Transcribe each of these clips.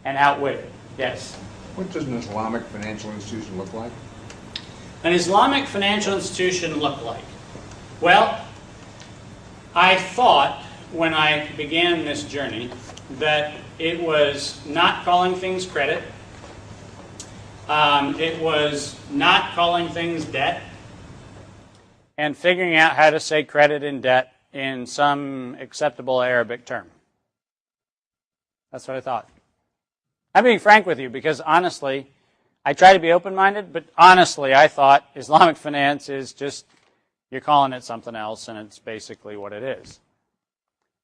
and outwit it. Yes? What does an Islamic financial institution look like? An Islamic financial institution look like? Well, I thought when I began this journey that it was not calling things credit. It was not calling things debt. And figuring out how to say credit and debt in some acceptable Arabic term. That's what I thought. I'm being frank with you because honestly, I try to be open-minded, but honestly, I thought Islamic finance is just, you're calling it something else, and it's basically what it is.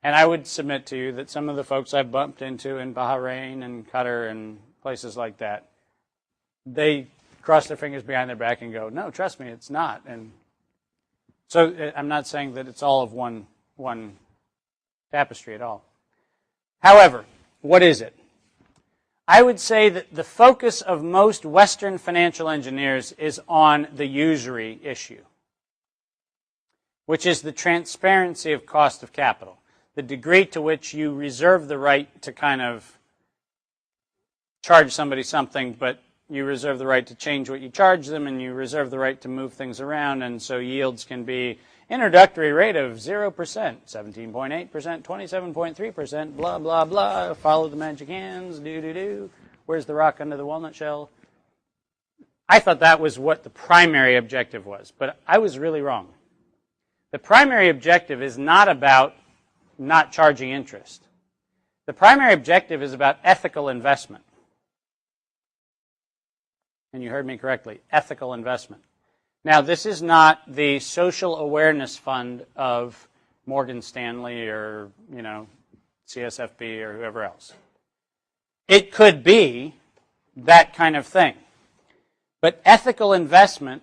And I would submit to you that some of the folks I've bumped into in Bahrain and Qatar and places like that, they cross their fingers behind their back and go, no, trust me, it's not. And so I'm not saying that it's all of one tapestry at all. However, what is it? I would say that the focus of most Western financial engineers is on the usury issue, which is the transparency of cost of capital, the degree to which you reserve the right to kind of charge somebody something, but you reserve the right to change what you charge them, and you reserve the right to move things around, and so yields can be introductory rate of 0%, 17.8%, 27.3%, blah, blah, blah, follow the magic hands, do. Where's the rock under the walnut shell? I thought that was what the primary objective was, but I was really wrong. The primary objective is not about not charging interest. The primary objective is about ethical investment. And you heard me correctly, ethical investment. Now, this is not the social awareness fund of Morgan Stanley or, CSFB or whoever else. It could be that kind of thing. But ethical investment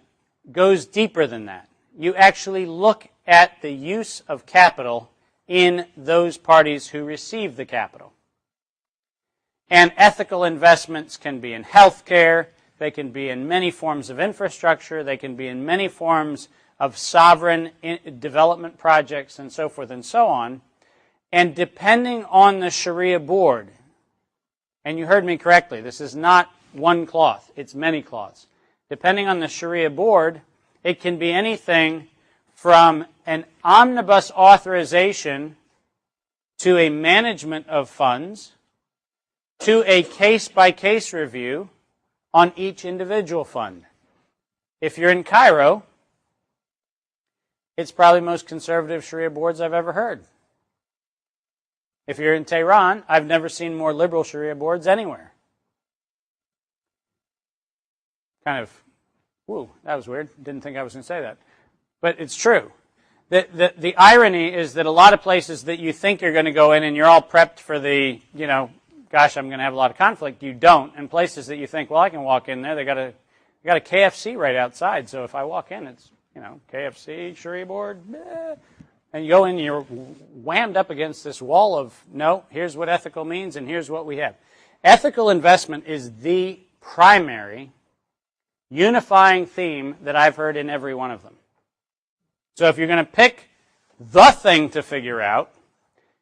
goes deeper than that. You actually look at the use of capital in those parties who receive the capital. And ethical investments can be in healthcare. They can be in many forms of infrastructure. They can be in many forms of sovereign development projects and so forth and so on. And depending on the Sharia board, and you heard me correctly, this is not one cloth, it's many cloths. Depending on the Sharia board, it can be anything from an omnibus authorization to a management of funds to a case-by-case review on each individual fund. If you're in Cairo, it's probably the most conservative Sharia boards I've ever heard. If you're in Tehran, I've never seen more liberal Sharia boards anywhere. Kind of, whoa, that was weird. Didn't think I was going to say that. But it's true. The irony is that a lot of places that you think you're going to go in and you're all prepped for the, gosh, I'm going to have a lot of conflict, you don't. And places that you think, well, I can walk in there, they got a KFC right outside, so if I walk in, it's, KFC, Sharia board, and you go in and you're whammed up against this wall of, no, here's what ethical means and here's what we have. Ethical investment is the primary unifying theme that I've heard in every one of them. So if you're going to pick the thing to figure out,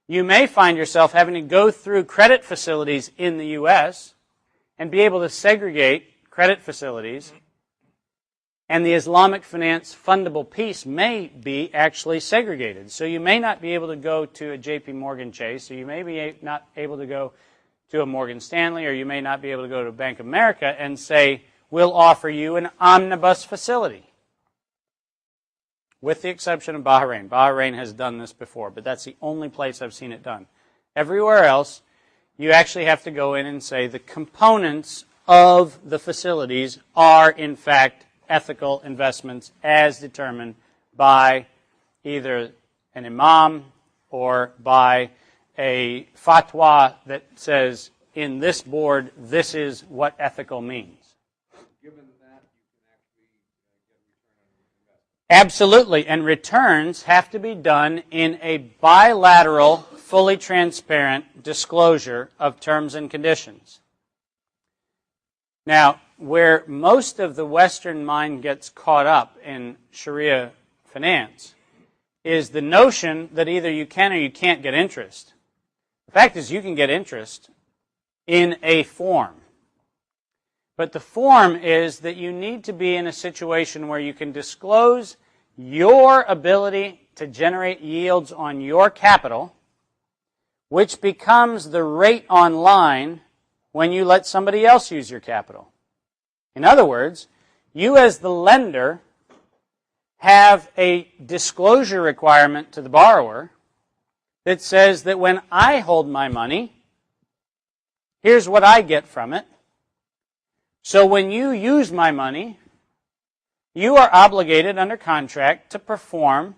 you may find yourself having to go through credit facilities in the U.S. and be able to segregate credit facilities, and the Islamic finance fundable piece may be actually segregated. So you may not be able to go to a J.P. Morgan Chase, or you may be not able to go to a Morgan Stanley, or you may not be able to go to Bank of America and say, we'll offer you an omnibus facility. With the exception of Bahrain. Bahrain has done this before, but that's the only place I've seen it done. Everywhere else, you actually have to go in and say the components of the facilities are, in fact, ethical investments as determined by either an imam or by a fatwa that says, in this board, this is what ethical means. Absolutely, and returns have to be done in a bilateral, fully transparent disclosure of terms and conditions. Now, where most of the Western mind gets caught up in Sharia finance is the notion that either you can or you can't get interest. The fact is you can get interest in a form. But the form is that you need to be in a situation where you can disclose your ability to generate yields on your capital, which becomes the rate on line when you let somebody else use your capital. In other words, you as the lender have a disclosure requirement to the borrower that says that when I hold my money, here's what I get from it. So when you use my money, you are obligated under contract to perform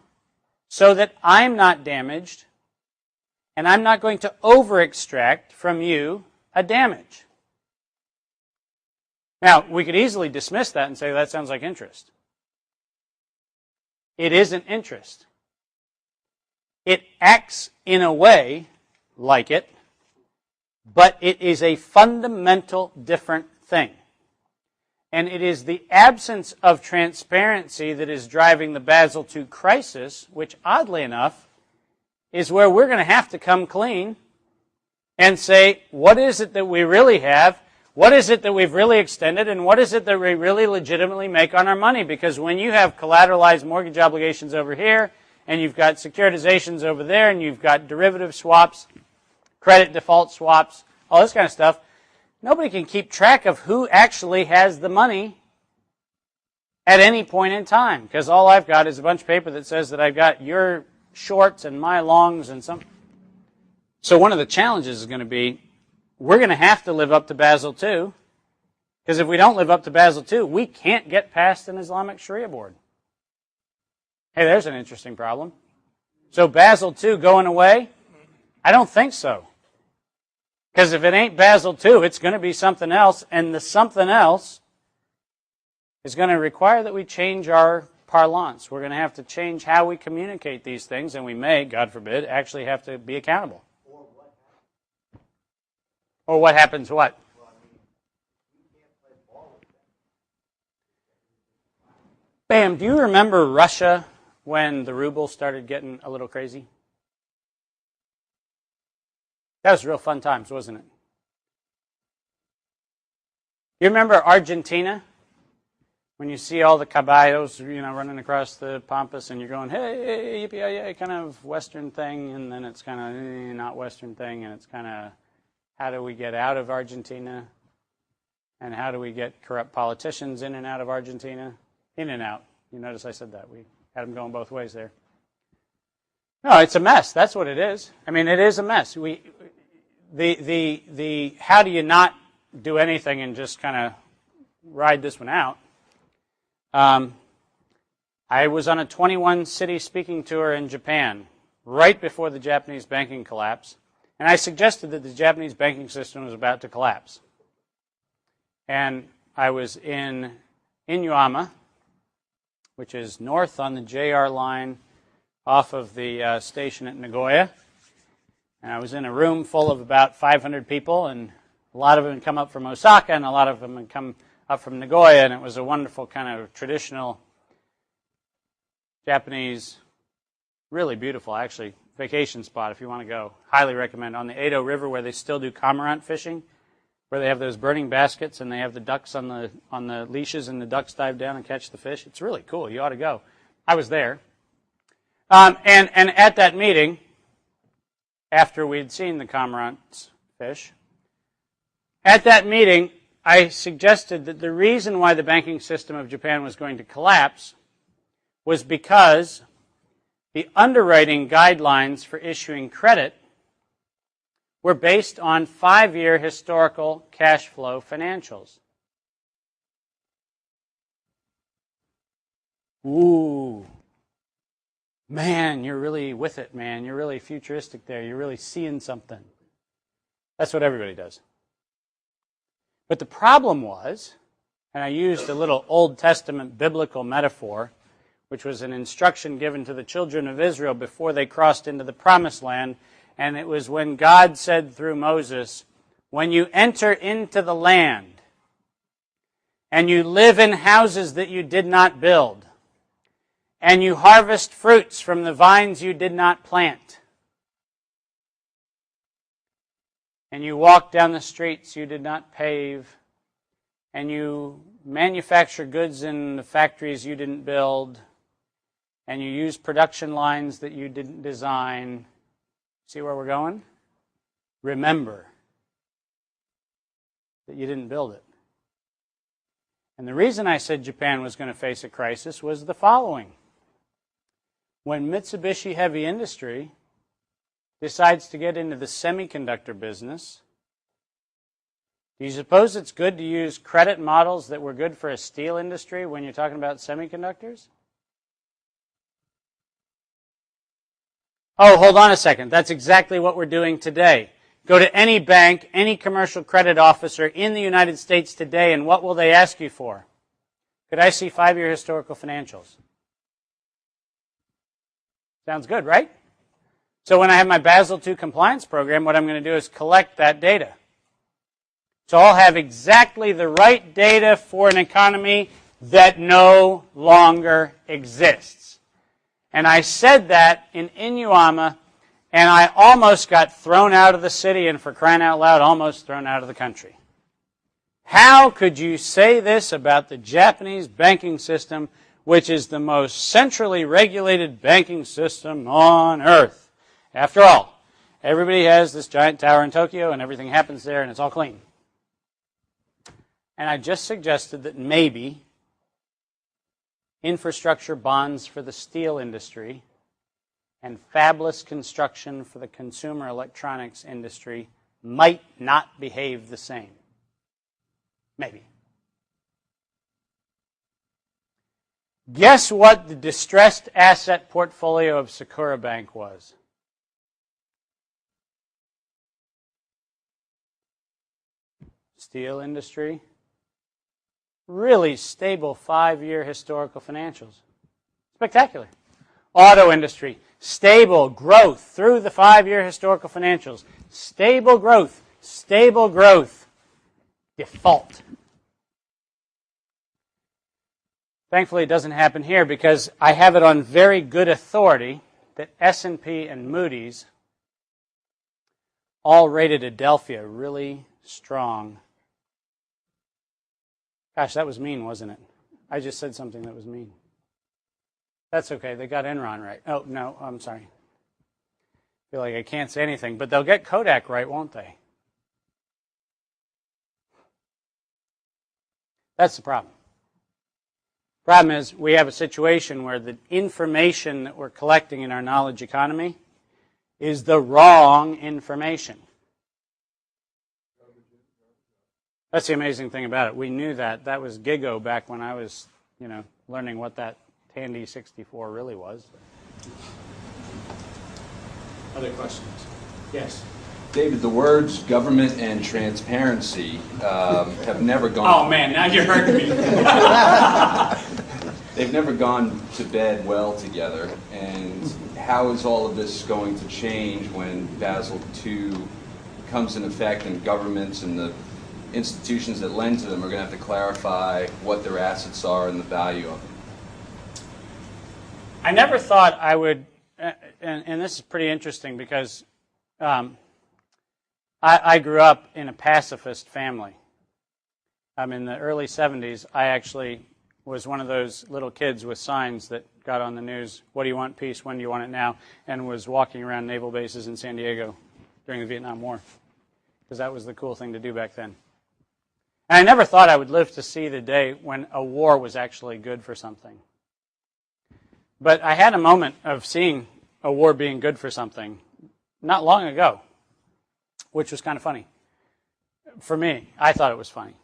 so that I'm not damaged and I'm not going to over-extract from you a damage. Now, we could easily dismiss that and say that sounds like interest. It isn't interest. It acts in a way like it, but it is a fundamental different thing. And it is the absence of transparency that is driving the Basel II crisis, which oddly enough is where we're going to have to come clean and say, what is it that we really have? What is it that we've really extended? And what is it that we really legitimately make on our money? Because when you have collateralized mortgage obligations over here, and you've got securitizations over there, and you've got derivative swaps, credit default swaps, all this kind of stuff, nobody can keep track of who actually has the money at any point in time, because all I've got is a bunch of paper that says that I've got your shorts and my longs and some. So one of the challenges is going to be, we're going to have to live up to Basel II, because if we don't live up to Basel II, we can't get past an Islamic Sharia board. Hey, there's an interesting problem. So Basel II going away? I don't think so. Because if it ain't Basel II, it's going to be something else, and the something else is going to require that we change our parlance. We're going to have to change how we communicate these things, and we may, God forbid, actually have to be accountable. Or what happens what? Bam, do you remember Russia when the ruble started getting a little crazy? That was real fun times, wasn't it? You remember Argentina? When you see all the caballos, running across the pampas, and you're going, hey, yippee-yi-yi, kind of Western thing, and then it's kind of not Western thing, and it's kind of, how do we get out of Argentina? And how do we get corrupt politicians in and out of Argentina? In and out. You notice I said that. We had them going both ways there. No, it's a mess. That's what it is. I mean, it is a mess. How do you not do anything and just kind of ride this one out? I was on a 21-city speaking tour in Japan right before the Japanese banking collapse, and I suggested that the Japanese banking system was about to collapse. And I was in Inuyama, which is north on the JR line off of the station at Nagoya. And I was in a room full of about 500 people, and a lot of them had come up from Osaka, and a lot of them had come up from Nagoya, and it was a wonderful kind of traditional Japanese, really beautiful, actually, vacation spot if you want to go. Highly recommend. On the Edo River, where they still do cormorant fishing, where they have those burning baskets and they have the ducks on the leashes, and the ducks dive down and catch the fish. It's really cool. You ought to go. I was there. And at that meeting, after we'd seen the cormorant fish, at that meeting, I suggested that the reason why the banking system of Japan was going to collapse was because the underwriting guidelines for issuing credit were based on 5-year historical cash flow financials. Ooh. Man, you're really with it, man. You're really futuristic there. You're really seeing something. That's what everybody does. But the problem was, and I used a little Old Testament biblical metaphor, which was an instruction given to the children of Israel before they crossed into the Promised Land, and it was when God said through Moses, when you enter into the land and you live in houses that you did not build, and you harvest fruits from the vines you did not plant, and you walk down the streets you did not pave, and you manufacture goods in the factories you didn't build, and you use production lines that you didn't design. See where we're going? Remember that you didn't build it. And the reason I said Japan was going to face a crisis was the following. When Mitsubishi Heavy Industry decides to get into the semiconductor business, do you suppose it's good to use credit models that were good for a steel industry when you're talking about semiconductors? Oh, hold on a second. That's exactly what we're doing today. Go to any bank, any commercial credit officer in the United States today, and what will they ask you for? Could I see 5-year historical financials? Sounds good, right? So when I have my Basel II compliance program, what I'm going to do is collect that data. So I'll have exactly the right data for an economy that no longer exists. And I said that in Inuyama, and I almost got thrown out of the city, and for crying out loud, almost thrown out of the country. How could you say this about the Japanese banking system, which is the most centrally regulated banking system on earth? After all, everybody has this giant tower in Tokyo, and everything happens there, and it's all clean. And I just suggested that maybe infrastructure bonds for the steel industry and fabless construction for the consumer electronics industry might not behave the same. Maybe. Guess what the distressed asset portfolio of Sakura Bank was? Steel industry. Really stable 5-year historical financials. Spectacular. Auto industry. Stable growth through the 5-year historical financials. Stable growth. Stable growth. Default. Thankfully, it doesn't happen here because I have it on very good authority that S&P and Moody's all rated Adelphia really strong. Gosh, that was mean, wasn't it? I just said something that was mean. That's okay. They got Enron right. Oh, no, I'm sorry. I feel like I can't say anything, but they'll get Kodak right, won't they? That's the problem. Problem is, we have a situation where the information that we're collecting in our knowledge economy is the wrong information. That's the amazing thing about it. We knew that. That was Gigo back when I was, learning what that Tandy 64 really was. Other questions? Yes. David, the words government and transparency have never gone... Oh, man, now you're hurting me. They've never gone to bed well together. And how is all of this going to change when Basel II comes in effect and governments and the institutions that lend to them are going to have to clarify what their assets are and the value of them? I never thought I would, and this is pretty interesting because I grew up in a pacifist family. In the early 70s, I actually was one of those little kids with signs that got on the news, what do you want, peace, when do you want it now, and was walking around naval bases in San Diego during the Vietnam War, because that was the cool thing to do back then. And I never thought I would live to see the day when a war was actually good for something. But I had a moment of seeing a war being good for something not long ago, which was kind of funny. For me, I thought it was funny.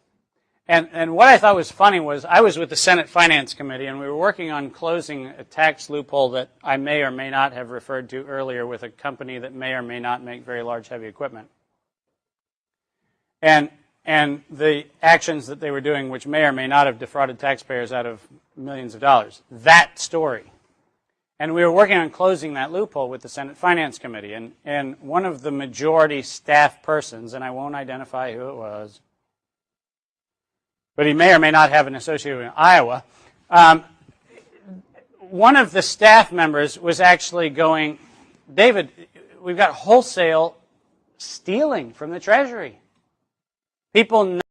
And what I thought was funny was I was with the Senate Finance Committee, and we were working on closing a tax loophole that I may or may not have referred to earlier with a company that may or may not make very large, heavy equipment. And the actions that they were doing, which may or may not have defrauded taxpayers out of millions of dollars. That story. And we were working on closing that loophole with the Senate Finance Committee. And one of the majority staff persons, and I won't identify who it was, but he may or may not have an associate in Iowa, one of the staff members was actually going, David, we've got wholesale stealing from the Treasury. People